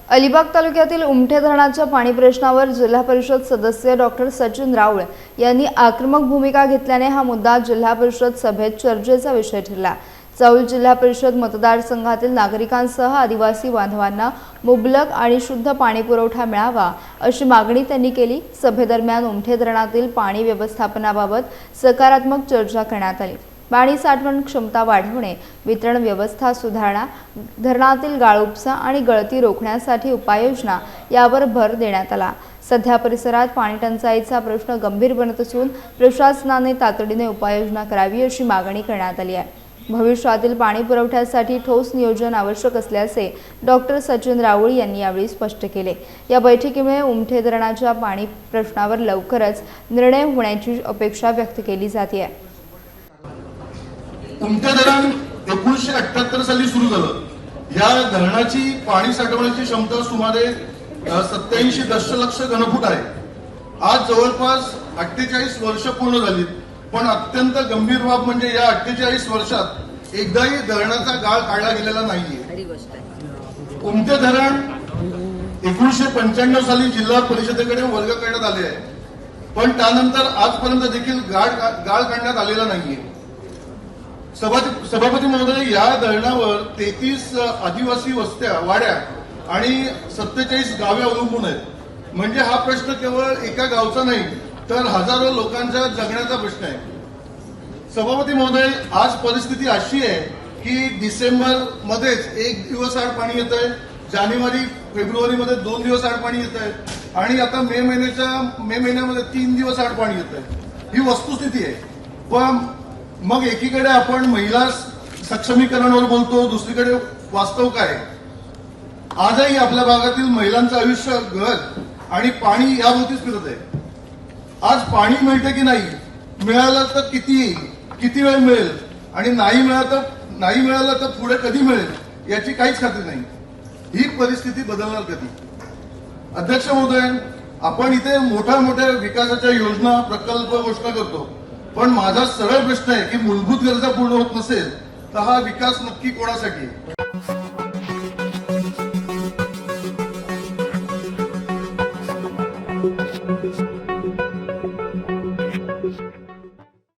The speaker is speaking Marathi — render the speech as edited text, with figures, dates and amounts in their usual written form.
अलिबाग तालुक्यातील उमठे धरणाच्या पाणी प्रश्नावर जिल्हा परिषद सदस्य डॉक्टर सचिन राऊळ यांनी आक्रमक भूमिका घेतल्याने हा मुद्दा जिल्हा परिषद सभेत चर्चेचा विषय ठरला। चौल जिल्हा परिषद मतदारसंघातील नागरिकांसह आदिवासी बांधवांना मुबलक आणि शुद्ध पाणी पुरवठा मिळावा अशी मागणी त्यांनी केली। सभेदरम्यान उमठे धरणातील पाणी व्यवस्थापनाबाबत सकारात्मक चर्चा करण्यात आली। पाणी साठवण क्षमता वाढवणे, वितरण व्यवस्था सुधारणा, धरणातील गाळ उपसा आणि गळती रोखण्यासाठी उपाययोजना यावर भर देण्यात आला। सध्या परिसरात पाणी टंचाईचा प्रश्न गंभीर बनत असून प्रशासनाने तातडीने उपाययोजना करावी अशी मागणी करण्यात आली आहे। भविष्यातील पाणी पुरवठ्यासाठी ठोस नियोजन आवश्यक असल्याचे डॉक्टर सचिन राऊळ यांनी यावेळी स्पष्ट केले। या बैठकीमुळे उमठे धरणाच्या पाणी प्रश्नावर लवकरच निर्णय होण्याची अपेक्षा व्यक्त केली जाते आहे। उमठे धरण 1978 साली सुरू झालं। या धरणाची पाणी साठवण्याची क्षमता सुमारे 87 दशलक्ष घनफूट आहे। आज जवळपास 48 वर्ष पूर्ण झाली, पण अत्यंत गंभीर बाब म्हणजे या 48 वर्षात एकदाही धरणाचा गाळ काढला गेलेला नाहीये। उमठे धरण 1995 साली जिल्हा परिषदेकडे वर्ग करण्यात आले आहे, पण त्यानंतर आजपर्यंत देखील गाळ काढण्यात आलेला नाहीये। सभापती महोदय, या धरणावर 33 आदिवासी वस्त्या, वाड्या आणि 47 गावे अवलंबून आहेत। म्हणजे हा प्रश्न केवळ एका गावचा नाही, तर हजारो लोकांच्या जगण्याचा प्रश्न आहे। सभापती महोदय, आज परिस्थिती अशी आहे की डिसेंबर मध्येच 1 दिवस आड पाणी येत आहे, जानेवारी फेब्रुवारी मध्ये 2 दिवस आड पाणी येत आहे आणि आता मे महिन्यामध्ये 3 दिवस आड पाणी येत आहे। ही वस्तुस्थिती आहे। पण मग एकीकडे आपण महिला सक्षमीकरणावर बोलतो, दुसरीकडे वास्तव काय? आजही आपल्या भागातील महिलांचं आयुष्य घर आणि पाणी याभोवतीच फिरत आहे। आज पाणी मिळते की नाही, मिळालं तर किती वेळ मिळेल आणि नाही मिळालं तर पुढे कधी मिळेल याची काहीच खात्री नाही। ही परिस्थिती बदलणार कधी? अध्यक्ष महोदय, आपण इथे मोठ्या विकासाच्या योजना, प्रकल्प घोषणा करतो, पण माझा सरळ प्रश्न आहे की मूलभूत गरजा पूर्ण होत नसेल तर हा विकास नक्की कोणासाठी?